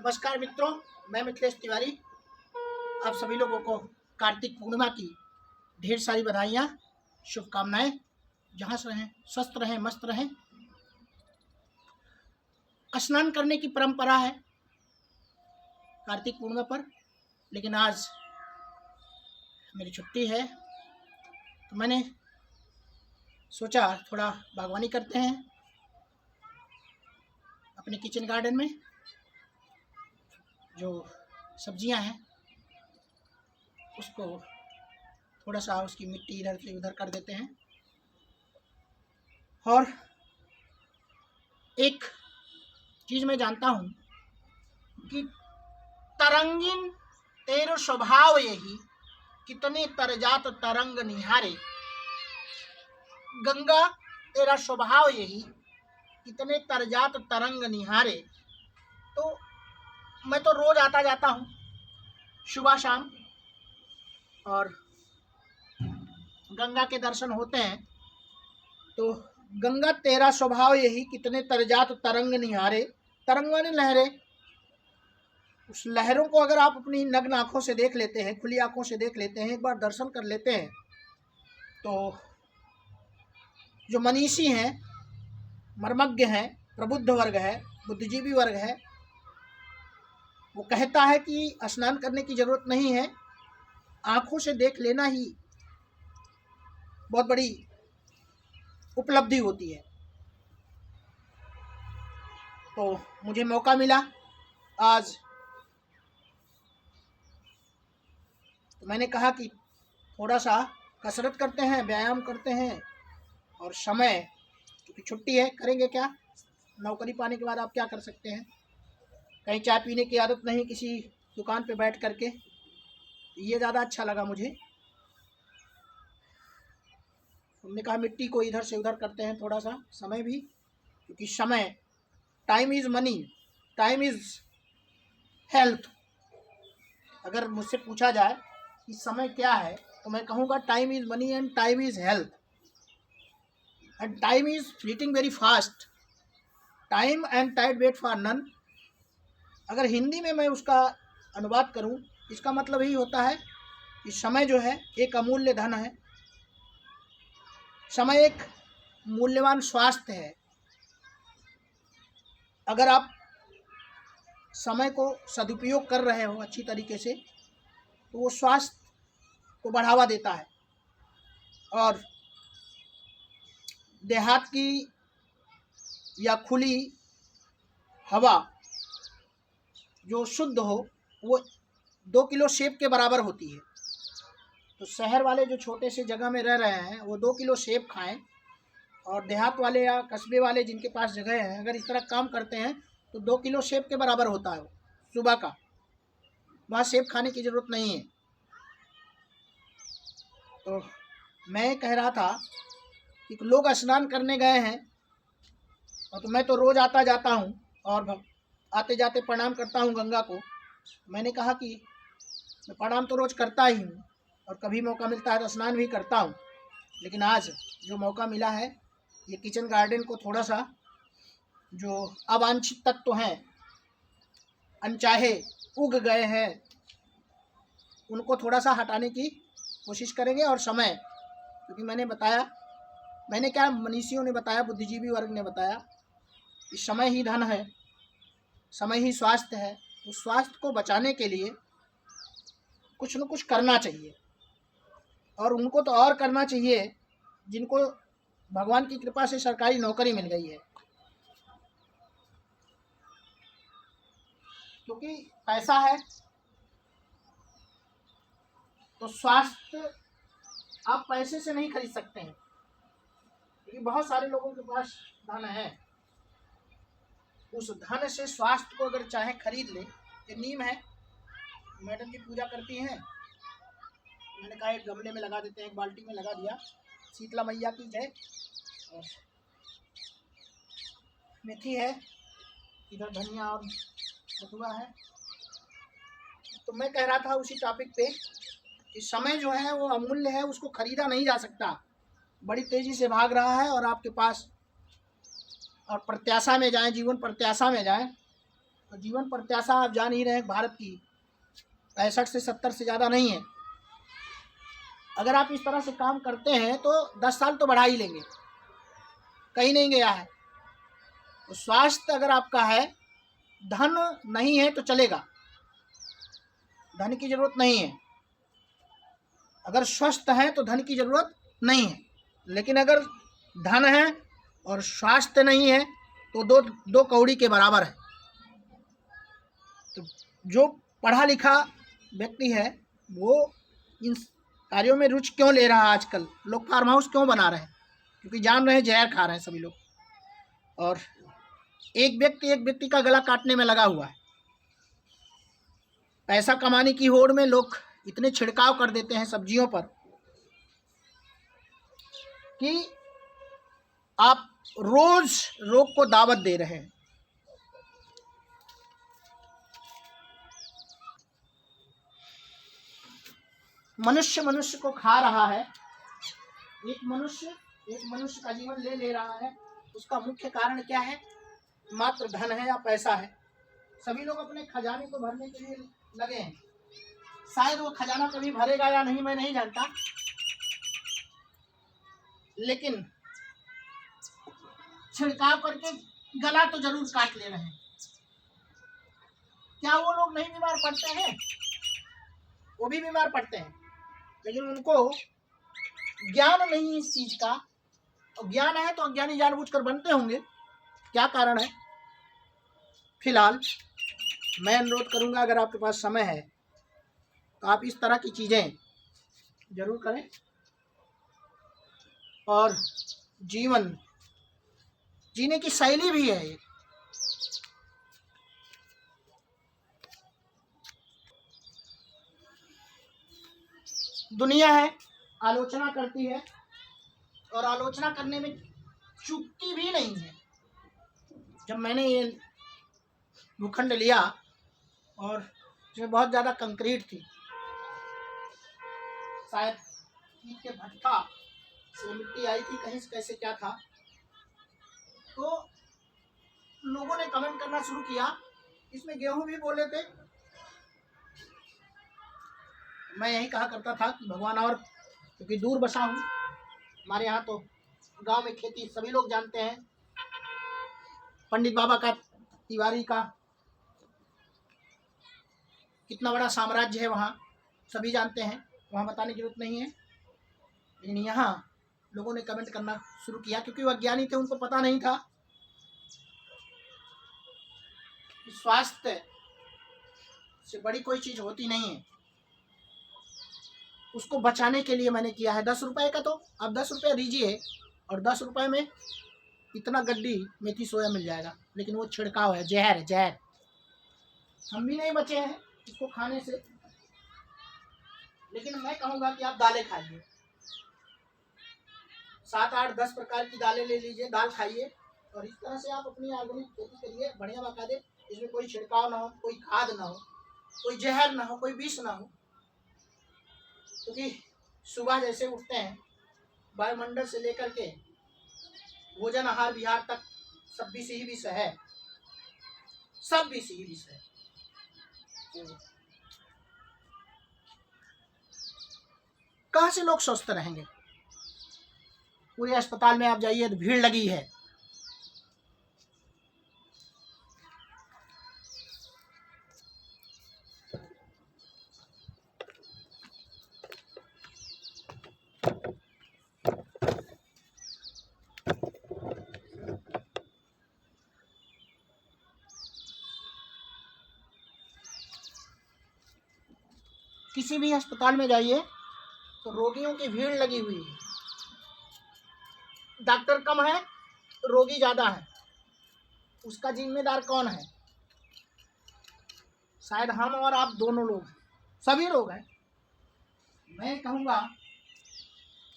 नमस्कार मित्रों, मैं मिथिलेश तिवारी। आप सभी लोगों को कार्तिक पूर्णिमा की ढेर सारी बधाइयाँ, शुभकामनाएं। जहाँ से रहें स्वस्थ रहें, मस्त रहें। स्नान करने की परंपरा है कार्तिक पूर्णिमा पर, लेकिन आज मेरी छुट्टी है तो मैंने सोचा थोड़ा बागवानी करते हैं अपने किचन गार्डन में। जो सब्जियां हैं उसको थोड़ा सा उसकी मिट्टी इधर से उधर कर देते हैं। और एक चीज़ मैं जानता हूँ कि तरंगिन तेरो स्वभाव यही, कितने तरजात तरंग निहारे। गंगा तेरा स्वभाव यही, कितने तरजात तरंग निहारे। तो मैं तो रोज आता जाता हूँ सुबह शाम, और गंगा के दर्शन होते हैं। तो गंगा तेरा स्वभाव यही, कितने तरजात तरंग निहारे। तरंग माने लहरें। उस लहरों को अगर आप अपनी नग्न आंखों से देख लेते हैं, खुली आंखों से देख लेते हैं, एक बार दर्शन कर लेते हैं, तो जो मनीषी हैं, मर्मज्ञ हैं, प्रबुद्ध वर्ग है, बुद्धिजीवी वर्ग है, वो कहता है कि स्नान करने की जरूरत नहीं है, आंखों से देख लेना ही बहुत बड़ी उपलब्धि होती है। तो मुझे मौका मिला आज, तो मैंने कहा कि थोड़ा सा कसरत करते हैं, व्यायाम करते हैं, और समय क्योंकि छुट्टी है, करेंगे क्या। नौकरी पाने के बाद आप क्या कर सकते हैं। कहीं चाय पीने की आदत नहीं किसी दुकान पे बैठ करके, ये ज़्यादा अच्छा लगा मुझे। हमने कहा मिट्टी को इधर से उधर करते हैं, थोड़ा सा समय भी, क्योंकि समय, time is money, time is health. अगर मुझसे पूछा जाए कि समय क्या है, तो मैं कहूँगा time is money and time is health and time is fleeting very fast. Time and tide wait for none. अगर हिंदी में मैं उसका अनुवाद करूं, इसका मतलब यही होता है कि समय जो है एक अमूल्य धन है। समय एक मूल्यवान स्वास्थ्य है। अगर आप समय को सदुपयोग कर रहे हो अच्छी तरीके से, तो वो स्वास्थ्य को बढ़ावा देता है। और देहात की या खुली हवा जो शुद्ध हो, वो 2 किलो सेब के बराबर होती है। तो शहर वाले जो छोटे से जगह में रह रहे हैं, वो 2 किलो सेब खाएं, और देहात वाले या कस्बे वाले जिनके पास जगह है, अगर इस तरह काम करते हैं तो 2 किलो सेब के बराबर होता है सुबह का। वहाँ सेब खाने की ज़रूरत नहीं है। तो मैं कह रहा था कि लोग स्नान करने गए हैं, और तो मैं तो रोज़ आता जाता हूँ, और आते जाते प्रणाम करता हूँ गंगा को। मैंने कहा कि मैं प्रणाम तो रोज़ करता ही हूँ, और कभी मौका मिलता है तो स्नान भी करता हूँ, लेकिन आज जो मौका मिला है, ये किचन गार्डन को थोड़ा सा, जो अवांछित तत्व हैं, अनचाहे उग गए हैं, उनको थोड़ा सा हटाने की कोशिश करेंगे। और समय, क्योंकि मैंने क्या, मनीषियों ने बताया, बुद्धिजीवी वर्ग ने बताया कि समय ही धन है, समय ही स्वास्थ्य है। उस स्वास्थ्य को बचाने के लिए कुछ न कुछ करना चाहिए, और उनको तो और करना चाहिए जिनको भगवान की कृपा से सरकारी नौकरी मिल गई है। क्योंकि पैसा है तो स्वास्थ्य आप पैसे से नहीं खरीद सकते हैं, क्योंकि बहुत सारे लोगों के पास धन है। उस धन से स्वास्थ्य को अगर चाहे खरीद ले, ये नीम है, मैडम जी पूजा करती हैं, मैंने कहा एक गमले में लगा देते हैं, एक बाल्टी में लगा दिया। शीतला मैया की जय। और मेथी है, इधर धनिया और बथुआ है। तो मैं कह रहा था उसी टॉपिक पे कि समय जो है वो अमूल्य है, उसको खरीदा नहीं जा सकता। बड़ी तेजी से भाग रहा है, और आपके पास, और प्रत्याशा में जाएं, जीवन प्रत्याशा में जाएं, तो जीवन प्रत्याशा आप जान ही रहे हैं भारत की 65 से 70 से ज़्यादा नहीं है। अगर आप इस तरह से काम करते हैं तो 10 साल तो बढ़ा ही लेंगे, कहीं नहीं गया है। तो स्वास्थ्य अगर आपका है, धन नहीं है तो चलेगा, धन की जरूरत नहीं है। अगर स्वस्थ है तो धन की जरूरत नहीं है, लेकिन अगर धन है और स्वास्थ्य नहीं है तो दो कौड़ी के बराबर है। तो जो पढ़ा लिखा व्यक्ति है वो इन कार्यों में रुचि क्यों ले रहा है? आजकल लोग फार्म हाउस क्यों बना रहे हैं? क्योंकि जान रहे हैं जहर खा रहे हैं सभी लोग, और एक व्यक्ति का गला काटने में लगा हुआ है। पैसा कमाने की होड़ में लोग इतने छिड़काव कर देते हैं सब्जियों पर कि आप रोज रोग को दावत दे रहे हैं। मनुष्य को खा रहा है, एक मनुष्य का जीवन ले रहा है। उसका मुख्य कारण क्या है? मात्र धन है या पैसा है। सभी लोग अपने खजाने को भरने के लिए लगे हैं। शायद वो खजाना कभी भरेगा या नहीं मैं नहीं जानता, लेकिन छिड़काव करके गला तो जरूर काट ले रहे हैं। क्या वो लोग नहीं बीमार पड़ते हैं? वो भी बीमार पड़ते हैं, लेकिन उनको ज्ञान नहीं इस चीज का। और ज्ञान है तो अज्ञानी जानबूझकर बनते होंगे। क्या कारण है? फिलहाल मैं अनुरोध करूंगा, अगर आपके पास समय है तो आप इस तरह की चीजें जरूर करें और जीवन जीने की शैली भी है। दुनिया है, आलोचना करती है और आलोचना करने में चूकती भी नहीं है। जब मैंने ये भूखंड लिया और इसमें बहुत ज़्यादा कंक्रीट थी, शायद ईंट के भट्ठा से मिट्टी आई थी, कहीं से कैसे क्या था, तो लोगों ने कमेंट करना शुरू किया। इसमें गेहूं भी बोले थे। मैं यही कहा करता था कि भगवान, और क्योंकि दूर बसा हूँ, हमारे यहाँ तो गांव में खेती सभी लोग जानते हैं। पंडित बाबा का, तिवारी का कितना बड़ा साम्राज्य है वहाँ, सभी जानते हैं, वहाँ बताने की जरूरत नहीं है। लेकिन यहाँ लोगों ने कमेंट करना शुरू किया क्योंकि वो अज्ञानी थे, उनको पता नहीं था कि स्वास्थ्य से बड़ी कोई चीज़ होती नहीं है। उसको बचाने के लिए मैंने किया है। 10 रुपए का, तो आप 10 रुपये दीजिए और 10 रुपए में इतना गड्डी मेथी सोया मिल जाएगा। लेकिन वो छिड़काव है, जहर है, जहर। हम भी नहीं बचे हैं इसको खाने से, लेकिन मैं कहूँगा कि आप दालें खाइए, 7, 8, 10 प्रकार की दालें ले लीजिए, दाल खाइए और इस तरह से आप अपनी ऑर्गेनिक खेती करिए, बढ़िया बाकायदे। इसमें कोई छिड़काव ना हो, कोई खाद ना हो, कोई जहर ना हो, कोई विष ना हो। क्योंकि सुबह जैसे उठते हैं, वायुमंडल से लेकर के भोजन आहार विहार तक सब विष ही विष है, सब विष ही विष है। कहाँ से लोग स्वस्थ रहेंगे? पूरे अस्पताल में आप जाइए तो भीड़ लगी है। किसी भी अस्पताल में जाइए तो रोगियों की भीड़ लगी हुई है। डॉक्टर कम है, रोगी ज्यादा है। उसका जिम्मेदार कौन है? शायद हम और आप दोनों लोग हैं, सभी लोग हैं। मैं कहूँगा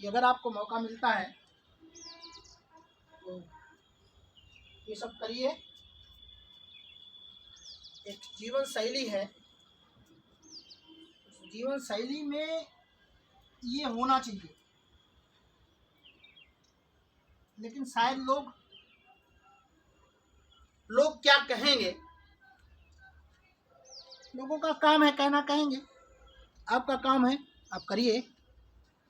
कि अगर आपको मौका मिलता है तो ये सब करिए। एक जीवन शैली है, उस जीवन शैली में ये होना चाहिए। लेकिन शायद लोग क्या कहेंगे लोगों का काम है कहना, कहेंगे। आपका काम है, आप करिए।